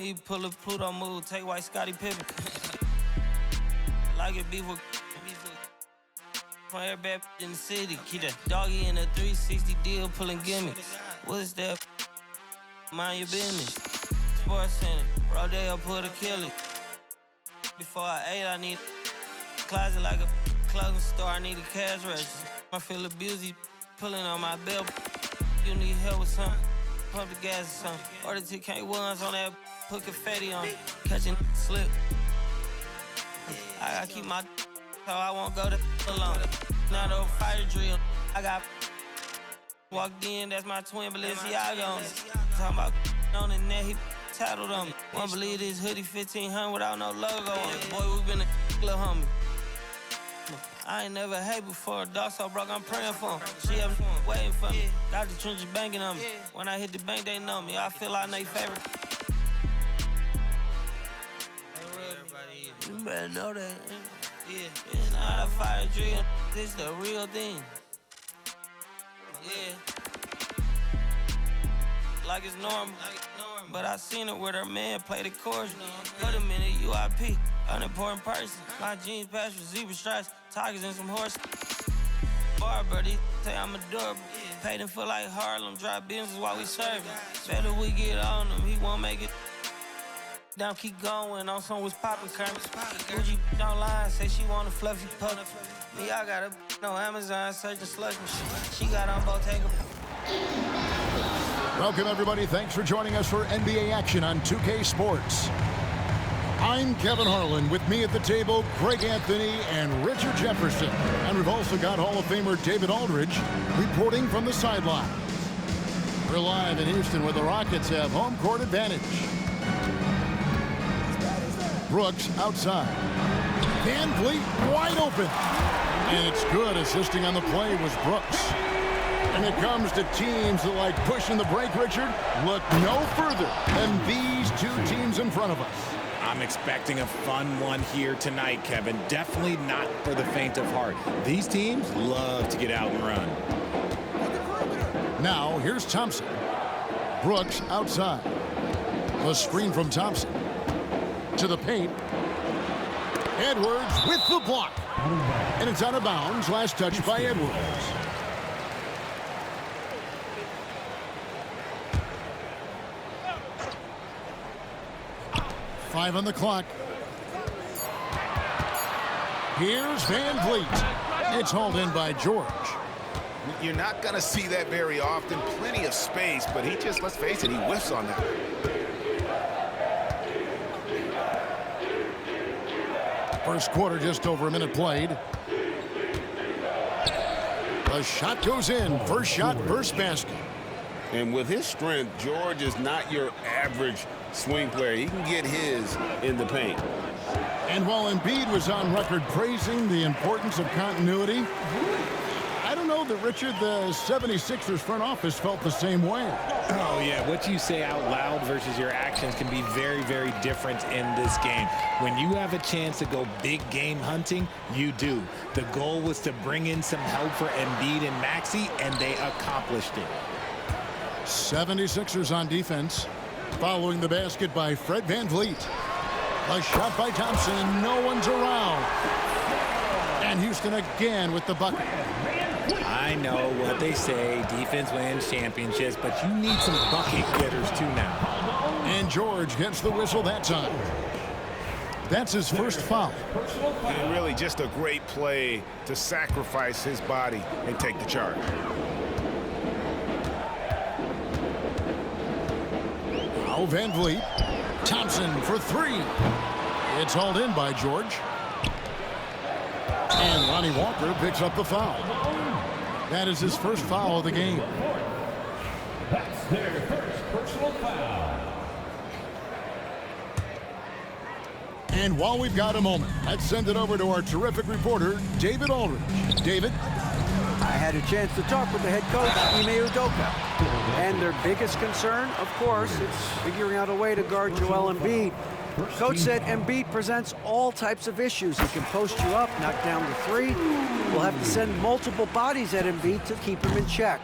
He pull a Pluto move, take white Scottie Pippen. Like it beef with from every bad in the city. Keep that doggy in a 360 deal, pulling gimmicks. What's that? Mind your business. Sports Center, Rodeo put a kill. Before I ate, I need a closet like a clothing store. I need a cash register. I feel abused, pulling on my belt. You need help with something? Pump the gas or something. Order 2K1s on that, put confetti on it. Catching slip. I gotta keep my so I won't go to alone. Not over fire drill. I got walked in, that's my twin Balenciaga on it. Talking about on the net, he tattled on me. Won't believe this hoodie 1500 without no logo on it. Boy, we been a little homie. I ain't never hate before. Dog so broke, I'm praying for him. She up waiting for me. Got the trenches banking on me. When I hit the bank, they know me. I feel like they favorite. You better know that. Yeah, it's not a fire drill. This the real thing. Yeah. Like it's normal. But I seen it with her man play the chorus. Put him in a UIP. Unimportant person. My jeans patch with zebra stripes, tigers and some horses. Barber, these say I'm adorable. Paid him for like Harlem, drive business while we serving. Better we get on him, he won't make it. Down, keep going, on some was poppin' Kermit. Gucci online, say she want a fluffy pup. Me, I got a no Amazon, searching slush machine. She got on Bottega. Welcome, everybody. Thanks for joining us for NBA action on 2K Sports. I'm Kevin Harlan. With me at the table, Greg Anthony and Richard Jefferson. And we've also got Hall of Famer David Aldridge reporting from the sideline. We're live in Houston where the Rockets have home court advantage. Brooks outside. Van Vliet wide open. And it's good. Assisting on the play was Brooks. And it comes to teams that like pushing the break, Richard, look no further than these two teams in front of us. I'm expecting a fun one here tonight, Kevin. Definitely not for the faint of heart. These teams love to get out and run. Now, here's Thompson. Brooks outside. The screen from Thompson. To the paint. Edwards with the block. And it's out of bounds. Last touch by Edwards. Five on the clock. Here's Van Vliet. It's hauled in by George. You're not going to see that very often. Plenty of space, but he just, let's face it, he whiffs on that. First quarter, just over a minute played. The shot goes in. First shot, first basket. And with his strength, George is not your average swing player. He can get his in the paint. And while Embiid was on record praising the importance of continuity, I don't know that, Richard, the 76ers front office felt the same way. Oh, yeah. What you say out loud versus your actions can be very, very different in this game. When you have a chance to go big game hunting, you do. The goal was to bring in some help for Embiid and Maxey, and they accomplished it. 76ers on defense. Following the basket by Fred Van Vliet. A shot by Thompson, and no one's around. And Houston again with the bucket. I know what they say, defense wins championships, but you need some bucket getters too now. And George gets the whistle that time. That's his first foul. And really just a great play to sacrifice his body and take the charge. Now Van Vliet. Thompson for three. It's hauled in by George. And Lonnie Walker picks up the foul. That is his first foul of the game. That's their first personal foul. And while we've got a moment, let's send it over to our terrific reporter, David Aldridge. David? I had a chance to talk with the head coach, Ime Udoka. And their biggest concern, of course, is figuring out a way to guard Joel Embiid. Coach said Embiid presents all types of issues. He can post you up, knock down the three. We'll have to send multiple bodies at Embiid to keep him in check.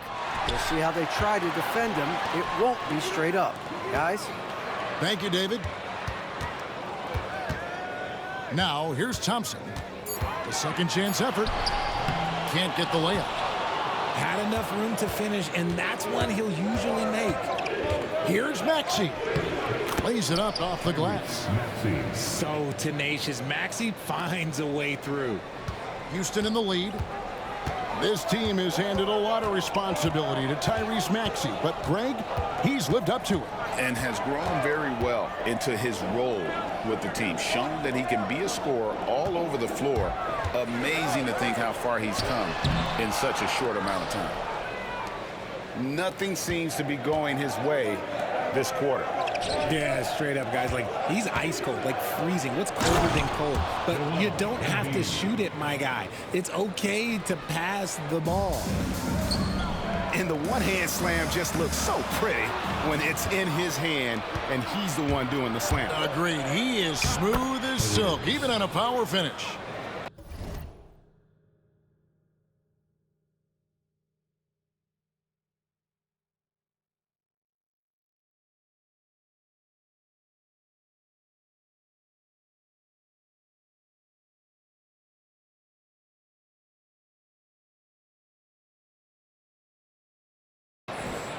We'll see how they try to defend him. It won't be straight up. Guys? Thank you, David. Now, here's Thompson. The second chance effort. Can't get the layup. Had enough room to finish, and that's one he'll usually make. Here's Maxey. Lays it up off the glass. So tenacious. Maxey finds a way through. Houston in the lead. This team has handed a lot of responsibility to Tyrese Maxey, but Greg, he's lived up to it. And has grown very well into his role with the team. Shown that he can be a scorer all over the floor. Amazing to think how far he's come in such a short amount of time. Nothing seems to be going his way this quarter. Yeah, straight up, guys. Like, he's ice cold, like freezing. What's colder than cold? But you don't have to shoot it, my guy. It's okay to pass the ball. And the one-hand slam just looks so pretty when it's in his hand and he's the one doing the slam. Agreed. He is smooth as silk, even on a power finish.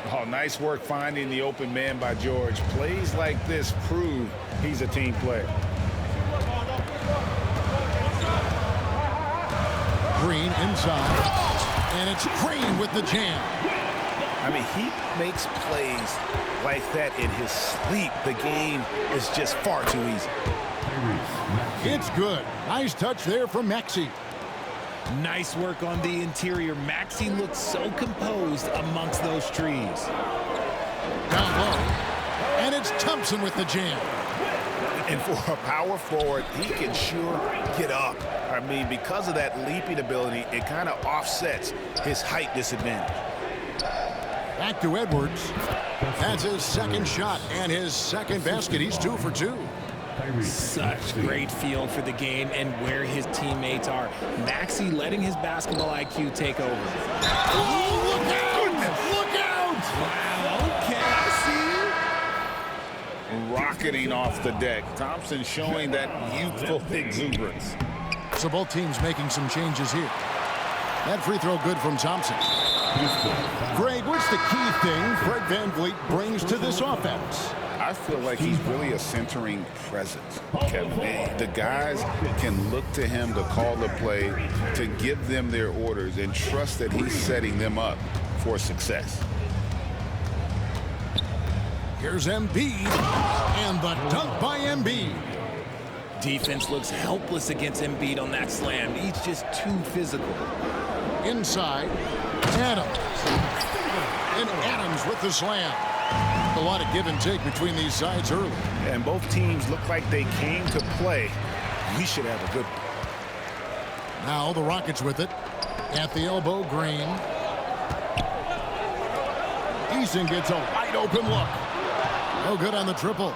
Oh, nice work finding the open man by George. Plays like this prove he's a team player. Green inside. And it's Green with the jam. I mean, he makes plays like that in his sleep. The game is just far too easy. It's good. Nice touch there from Maxey. Nice work on the interior. Maxey looks so composed amongst those trees. Down low. And it's Thompson with the jam. And for a power forward, he can sure get up. I mean, because of that leaping ability, it kind of offsets his height disadvantage. Back to Edwards. That's his second shot and his second basket. He's 2 for 2. Such great feel for the game and where his teammates are. Maxey letting his basketball IQ take over. Oh, look out! Look out! Wow, okay, I Rocketing off the deck. Thompson showing that youthful exuberance. So both teams making some changes here. That free throw good from Thompson. Greg, what's the key thing Fred VanVleet brings to this offense? I feel like he's really a centering presence, Kevin. The guys can look to him to call the play, to give them their orders, and trust that he's setting them up for success. Here's Embiid, and the dunk by Embiid. Defense looks helpless against Embiid on that slam. He's just too physical. Inside, Adams. And Adams with the slam. A lot of give and take between these sides early. And both teams look like they came to play. We should have a good one. Now the Rockets with it. At the elbow, Green. Eason gets a wide open look. No good on the triple.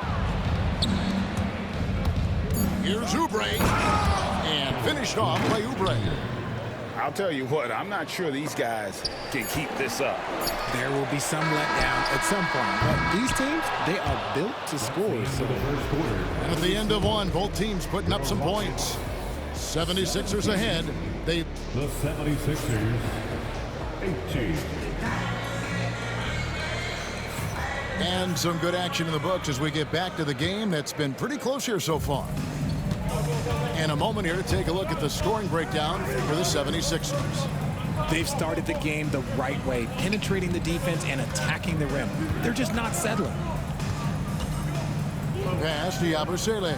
Here's Oubre. And finished off by Oubre. I'll tell you what, I'm not sure these guys can keep this up. There will be some letdown at some point, but these teams, they are built to score. So And at the end of one, both teams putting up some points. 76ers ahead. The 76ers, 18. And some good action in the books as we get back to the game that's been pretty close here so far. In a moment here to take a look at the scoring breakdown for the 76ers. they've started the game the right way, penetrating the defense and attacking the rim. They're just not settling. Pass to Yabusele.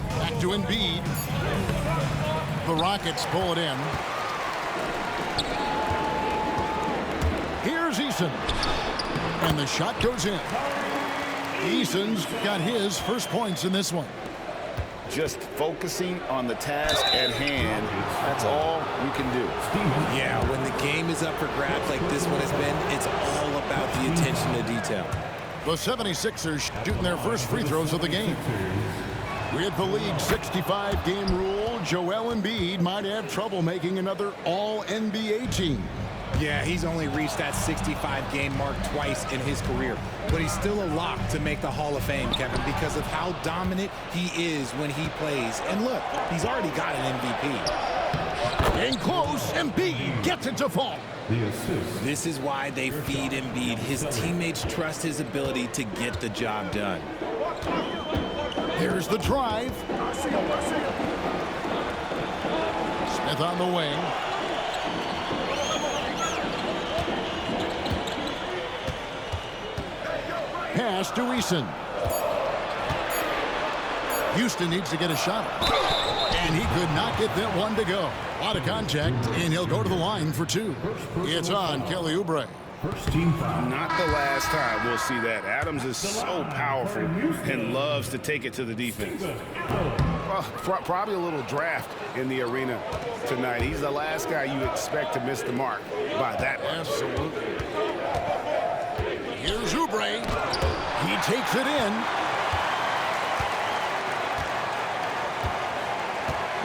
Back to Embiid. The Rockets pull it in. Here's Eason. And the shot goes in. Eason's got his first points in this one. Just focusing on the task at hand, that's all you can do. Yeah, when the game is up for grabs like this one has been, it's all about the attention to detail. The 76ers shooting their first free throws of the game. With the league's 65-game rule, Joel Embiid might have trouble making another All-NBA team. Yeah, he's only reached that 65-game mark twice in his career. But he's still a lock to make the Hall of Fame, Kevin, because of how dominant he is when he plays. And look, he's already got an MVP. In close, Embiid gets it to fall. The assist. This is why they feed Embiid. His teammates trust his ability to get the job done. Here's the drive. Smith on the wing. Pass to Eason. Houston needs to get a shot. And he could not get that one to go. A lot of contact, and he'll go to the line for two. It's on Kelly Oubre. First team foul. Not the last time we'll see that. Adams is so powerful and loves to take it to the defense. Well, probably a little draft in the arena tonight. He's the last guy you expect to miss the mark by that much. Absolutely. Here's Oubre. He takes it in.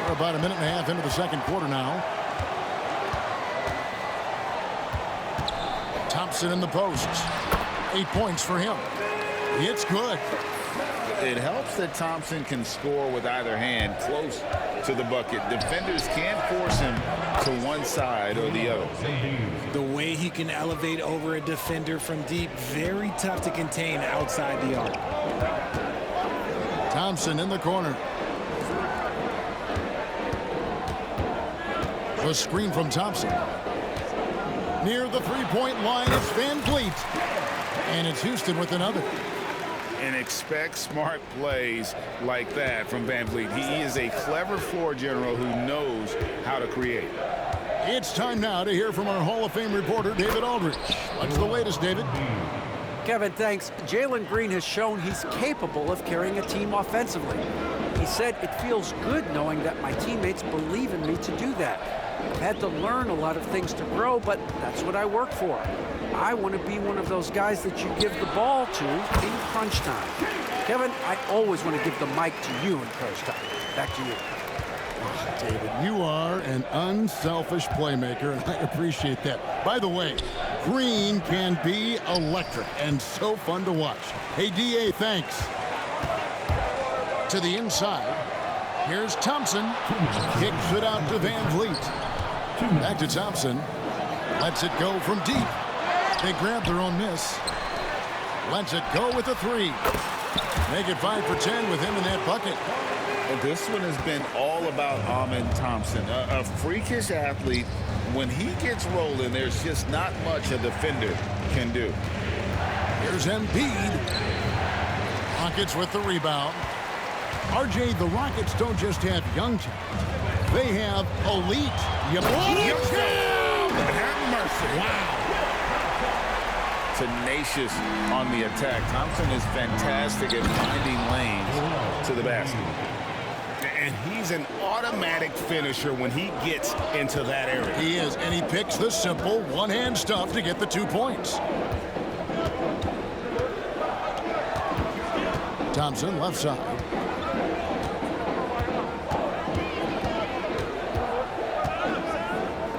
We're about a minute and a half into the second quarter now. Thompson in the posts. 8 points for him. It's good. It helps that Thompson can score with either hand close to the bucket. Defenders can't force him to one side or the other. The way he can elevate over a defender from deep, very tough to contain outside the arc. Thompson in the corner. The screen from Thompson. Near the three-point line, it's Van Vliet. And it's Houston with another. And expect smart plays like that from Van Vliet. He is a clever floor general who knows how to create. It's time now to hear from our Hall of Fame reporter, David Aldridge. What's the latest, David? Kevin, thanks. Jalen Green has shown he's capable of carrying a team offensively. He said, "It feels good knowing that my teammates believe in me to do that. I've had to learn a lot of things to grow, but that's what I work for. I want to be one of those guys that you give the ball to in crunch time." Kevin, I always want to give the mic to you in crunch time. Back to you. David, you are an unselfish playmaker, and I appreciate that. By the way, Green can be electric and so fun to watch. Hey, DA, thanks. To the inside. Here's Thompson. Kicks it out to Van Vliet. Back to Thompson. Lets it go from deep. They grab their own miss. Lets it go with a three. Make it 5 for 10 with him in that bucket. And this one has been all about Amen Thompson, a freakish athlete. When he gets rolling, there's just not much a defender can do. Here's Embiid. Rockets with the rebound. RJ, the Rockets don't just have young talent. They have elite. Have mercy. Wow. Tenacious on the attack. Thompson is fantastic at finding lanes to the basket. And he's an automatic finisher when he gets into that area. He is, and he picks the simple one-hand stuff to get the 2 points. Thompson, left side.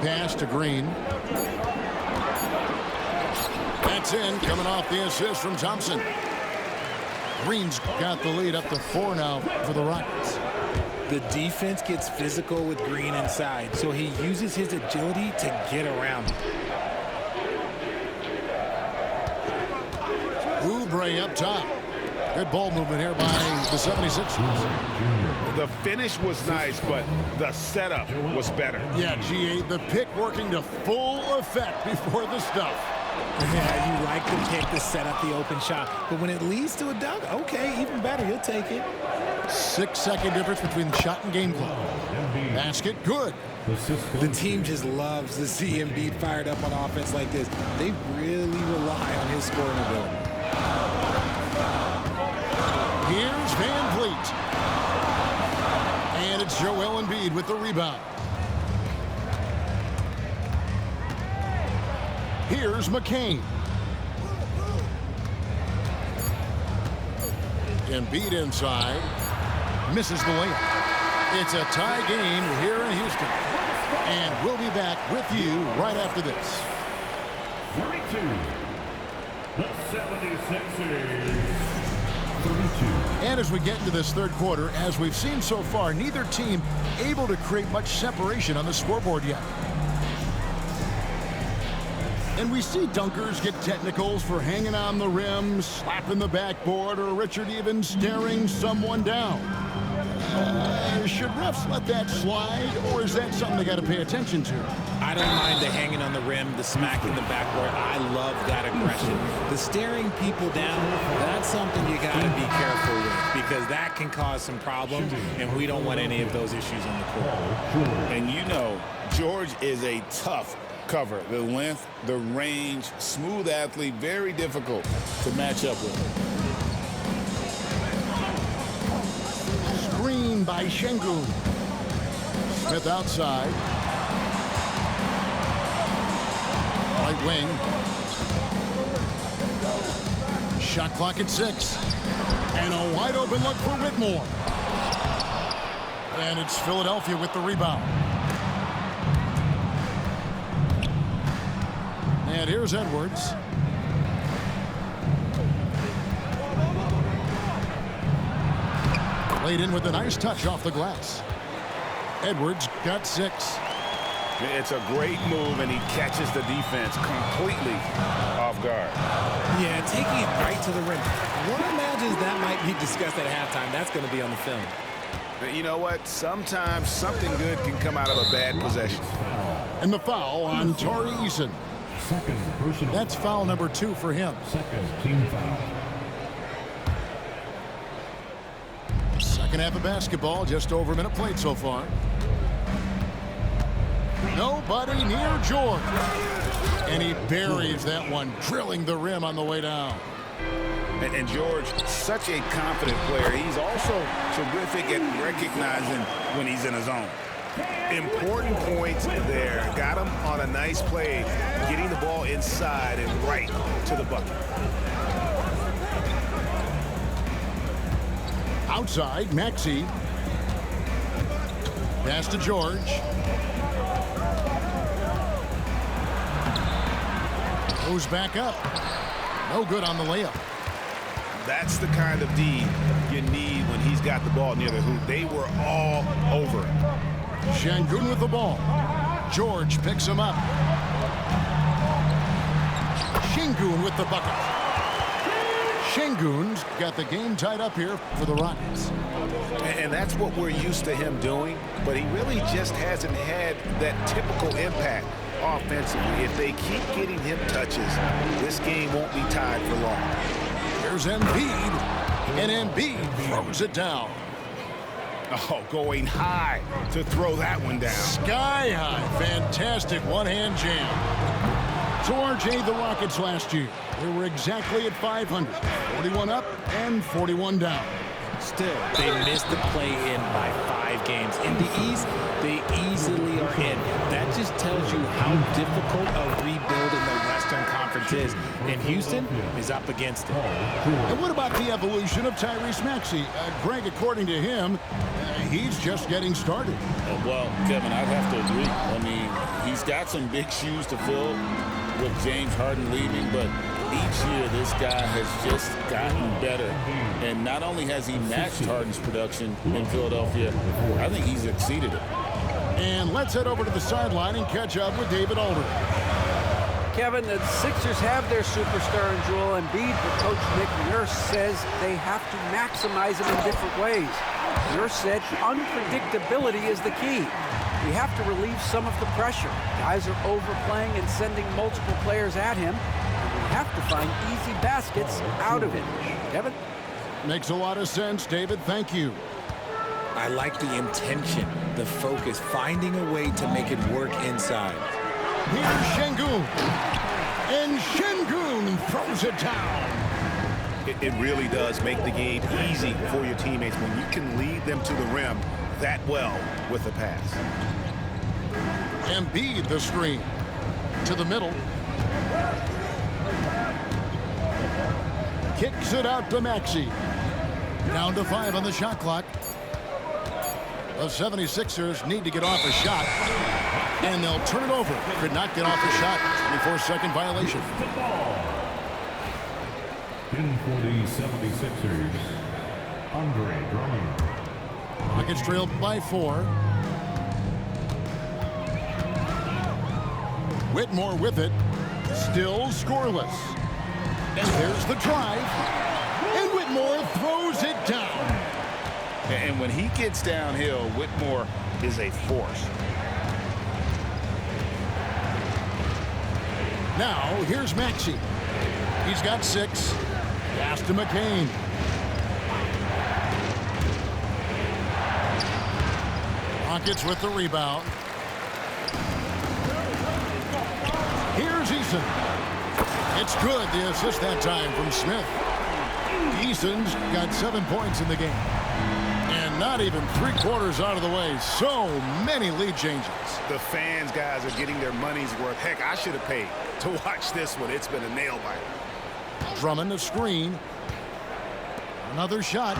Pass to Green. That's in, coming off the assist from Thompson. Green's got the lead up to 4 now for the Rockets. The defense gets physical with Green inside, so he uses his agility to get around him. Oubre up top. Good ball movement here by the 76ers. The finish was nice, but the setup was better. Yeah, GA, the pick working to full effect before the stuff. Yeah, you like the pick to set up the open shot, but when it leads to a dunk, okay, even better, he'll take it. 6-second difference between the shot and game clock. Basket, good. The team just loves to see Embiid fired up on offense like this. They really rely on his scoring ability. Here's Van Vliet. And it's Joel Embiid with the rebound. Here's McCain. Embiid inside. Misses the layup. It's a tie game here in Houston. And we'll be back with you right after this. The 76ers. 32. And as we get into this third quarter, as we've seen so far, neither team able to create much separation on the scoreboard yet. And we see dunkers get technicals for hanging on the rim, slapping the backboard, or Richard even staring someone down. Should refs let that slide, or is that something they got to pay attention to? I don't mind the hanging on the rim, the smacking the backboard. I love that aggression. The staring people down, that's something you got to be careful with because that can cause some problems, and we don't want any of those issues on the court. And you know, George is a tough cover. The length, the range, smooth athlete, very difficult to match up with. Screen by Şengün. Smith outside. Right wing. Shot clock at 6. And a wide open look for Whitmore. And it's Philadelphia with the rebound. And here's Edwards. Laid in with a nice touch off the glass. Edwards got 6. It's a great move, and he catches the defense completely off guard. Yeah, taking it right to the rim. One imagines that might be discussed at halftime. That's going to be on the film. But you know what? Sometimes something good can come out of a bad possession. And the foul on Tari Eason. Second personal. That's foul number 2 for him. Second team foul. Second half of basketball, just over a minute played so far. Nobody near George. And he buries that one, drilling the rim on the way down. And George, such a confident player. He's also terrific at recognizing when he's in a zone. Important points there. Got him on a nice play, getting the ball inside and right to the bucket. Outside, Maxey. Pass to George. Goes back up. No good on the layup. That's the kind of D you need when he's got the ball near the hoop. They were all over it. Şengün with the ball. George picks him up. Şengün with the bucket. Şengün's got the game tied up here for the Rockets. And that's what we're used to him doing, but he really just hasn't had that typical impact offensively. If they keep getting him touches, this game won't be tied for long. Here's Embiid, and Embiid throws it down. Oh, going high to throw that one down. Sky high. Fantastic one-hand jam. So RJ, the Rockets last year, they were exactly at 500. 41 up and 41 down. Still, they missed the play-in by 5 games. In the East, they easily are in. That just tells you how difficult a rebuild in the Western Conference is. And Houston is up against it. And what about the evolution of Tyrese Maxey? Greg, according to him, he's just getting started. Well, Kevin, I'd have to agree. I mean, he's got some big shoes to fill with James Harden leaving, but each year this guy has just gotten better. And not only has he matched Harden's production in Philadelphia, I think he's exceeded it. And let's head over to the sideline and catch up with David Aldridge. Kevin, the Sixers have their superstar in Joel Embiid, but Coach Nick Nurse says they have to maximize him in different ways. Nurse said unpredictability is the key. We have to relieve some of the pressure. Guys are overplaying and sending multiple players at him. We have to find easy baskets out of it. Kevin? Makes a lot of sense, David. Thank you. I like the intention, the focus, finding a way to make it work inside. Here's Şengün. And Şengün throws it down. It really does make the game easy for your teammates when you can lead them to the rim that well with the pass. Embiid the screen. To the middle. Kicks it out to Maxey. Down to 5 on the shot clock. The 76ers need to get off a shot. And they'll turn it over. Could not get off the shot. 24-second violation. In for the 76ers, Andre Drummond. Rockets trailed by 4. Whitmore with it. Still scoreless. And there's the drive. And Whitmore throws it down. And when he gets downhill, Whitmore is a force. Now, here's Maxey. He's got 6. Pass to McCain. Rockets with the rebound. Here's Eason. It's good. The assist that time from Smith. Eason's got 7 points in the game. And not even 3/4 out of the way. So many lead changes. The fans, guys, are getting their money's worth. Heck, I should have paid to watch this one. It's been a nail-biter. Drummond a screen. Another shot.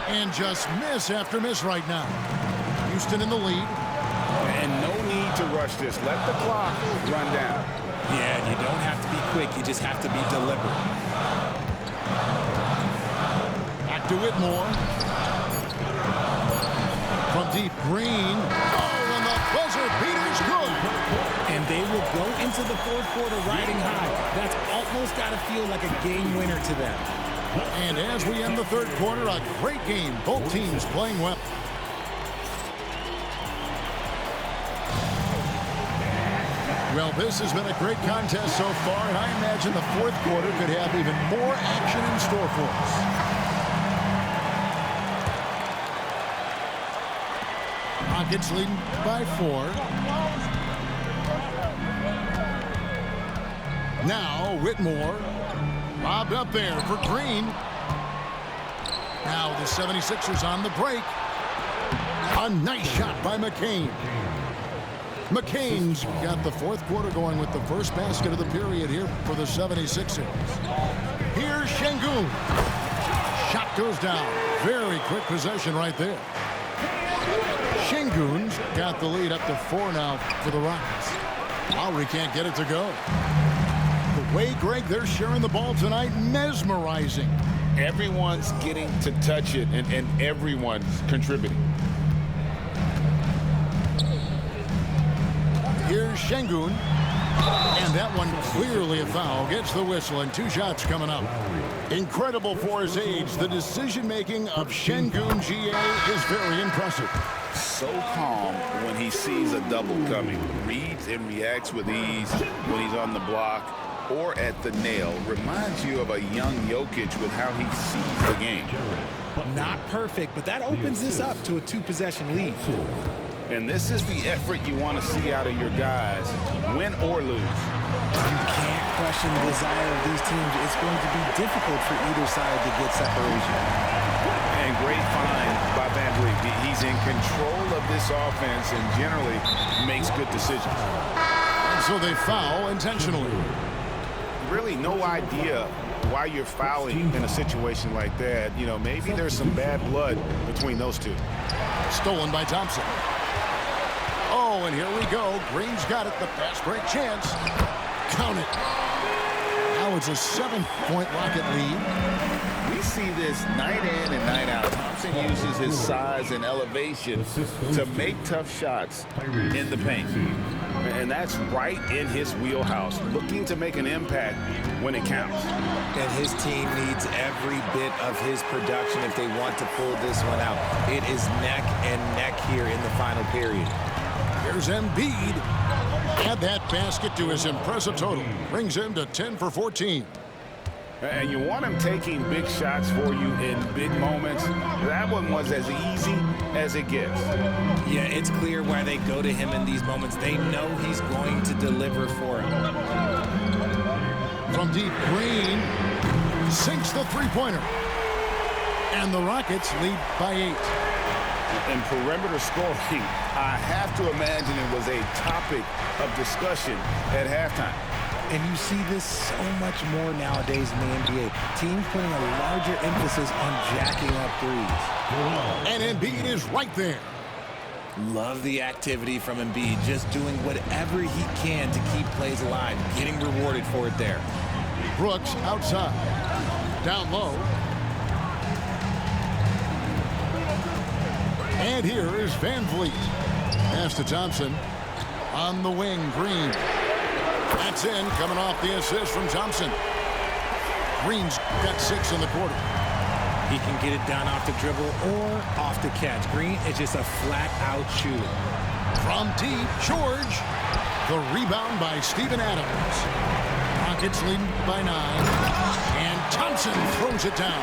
And just miss after miss right now. Houston in the lead. And no need to rush this. Let the clock run down. Yeah, and you don't have to be quick. You just have to be deliberate. Back to Whitmore. From deep, Green. Oh, and the buzzer beater's good. And they will go into the fourth quarter riding high. That's almost got to feel like a game winner to them. And as we end the third quarter, a great game. Both teams playing well. Well, this has been a great contest so far, and I imagine the fourth quarter could have even more action in store for us. Rockets leading by 4. Now, Whitmore. Lobbed up there for Green. Now the 76ers on the break. A nice shot by McCain. McCain's got the fourth quarter going with the first basket of the period here for the 76ers. Here's Şengün. Shot goes down. Very quick possession right there. Şengün's got the lead up to 4 now for the Rockets. Lowry can't get it to go. The way, Greg, they're sharing the ball tonight, mesmerizing. Everyone's getting to touch it, and everyone's contributing. Here's Şengün. And that one clearly a foul. Gets the whistle, and 2 shots coming up. Incredible for his age. The decision-making of Şengün GA is very impressive. So calm when he sees a double coming. Reads and reacts with ease when he's on the block or at the nail. Reminds you of a young Jokic with how he sees the game. Not perfect, but that opens this up to a 2-possession lead. And this is the effort you want to see out of your guys, win or lose. You can't question the desire of these teams. It's going to be difficult for either side to get separation. And great find by VanVleet. He's in control of this offense and generally makes good decisions. And so they foul intentionally. Really no idea why you're fouling in a situation like that. You know, maybe there's some bad blood between those two. Stolen by Thompson. Oh, and here we go. Green's got it. The fast break chance. Count it. Now it's a 7-point Rocket lead. We see this night in and night out. Thompson uses his size and elevation to make tough shots in the paint. And that's right in his wheelhouse, looking to make an impact when it counts. And his team needs every bit of his production if they want to pull this one out. It is neck and neck here in the final period. Here's Embiid. Add that basket to his impressive total. Brings him to 10 for 14. And you want him taking big shots for you in big moments. That one was as easy as it gets. Yeah, it's clear why they go to him in these moments. They know he's going to deliver for them. From deep, Green sinks the three-pointer. And the Rockets lead by 8. And perimeter scoring, I have to imagine it was a topic of discussion at halftime. And you see this so much more nowadays in the NBA. Teams putting a larger emphasis on jacking up threes. And Embiid is right there. Love the activity from Embiid, just doing whatever he can to keep plays alive, getting rewarded for it there. Brooks outside. Down low. And here is Van Vliet. Pass to Thompson. On the wing, Green. That's in, coming off the assist from Thompson. Green's got 6 in the quarter. He can get it down off the dribble or off the catch. Green is just a flat-out shooter. From deep, George. The rebound by Steven Adams. Rockets leading by 9. And Thompson throws it down.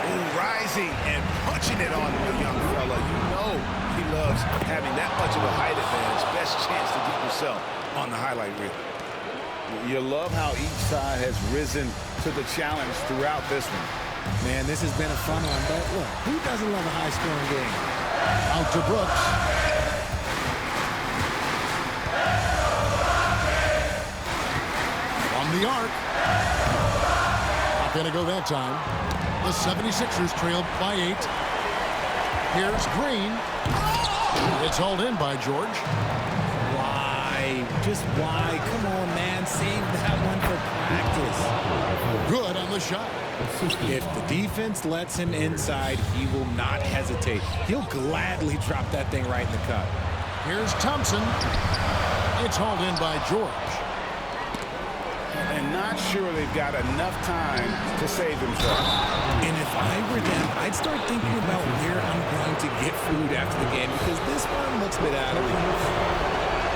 Ooh, rising and punching it on the young fella. You know he loves having that much of a height advantage. Best chance to get yourself on the highlight reel. You love how each side has risen to the challenge throughout this one. Man, this has been a fun one, but look, who doesn't love a high-scoring game? Out to Brooks. On the arc. Not going to go that time. The 76ers trailed by 8. Here's Green. It's hauled in by George. Why? Just why? Come on, man. Save that one for practice. Good on the shot. If the defense lets him inside, he will not hesitate. He'll gladly drop that thing right in the cup. Here's Thompson. It's hauled in by George. And not sure they've got enough time to save themselves. And if I were them, I'd start thinking about where I'm going to get food after the game because this one looks a bit out of reach.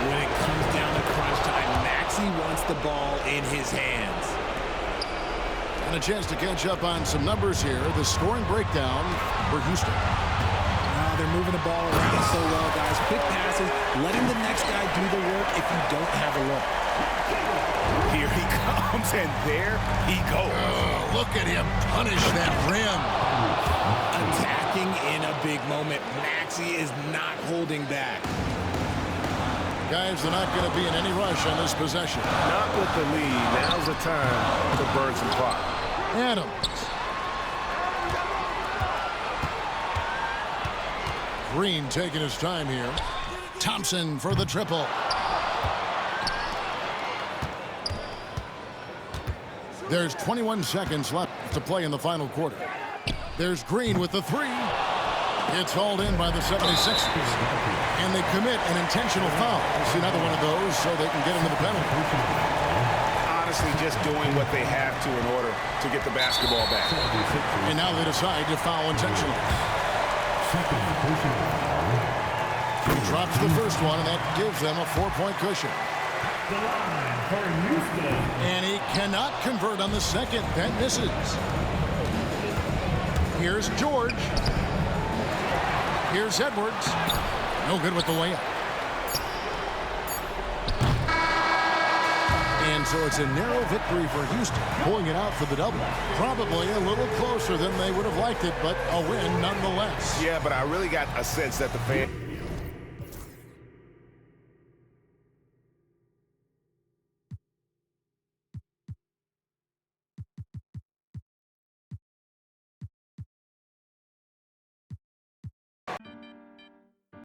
When it comes down to crunch time, Maxey wants the ball in his hands. And a chance to catch up on some numbers here. The scoring breakdown for Houston. Now they're moving the ball around so well, guys. Quick passes, letting the next guy do the work if you don't have a look. Here he comes, and there he goes. Oh, look at him punish that rim. Attacking in a big moment. Maxey is not holding back. Guys, they're not going to be in any rush on this possession. Not with the lead. Now's the time to burn some clock. Adams. Green taking his time here. Thompson for the triple. There's 21 seconds left to play in the final quarter. There's Green with the 3. It's hauled in by the 76ers. And they commit an intentional foul. It's another one of those so they can get into the penalty. Honestly, just doing what they have to in order to get the basketball back. And now they decide to foul intentionally. He drops the first one, and that gives them a 4-point cushion. And he cannot convert on the second. That misses. Here's George. Here's Edwards. No good with the layup. And so it's a narrow victory for Houston, pulling it out for the double. Probably a little closer than they would have liked it, but a win nonetheless. Yeah, but I really got a sense that the fans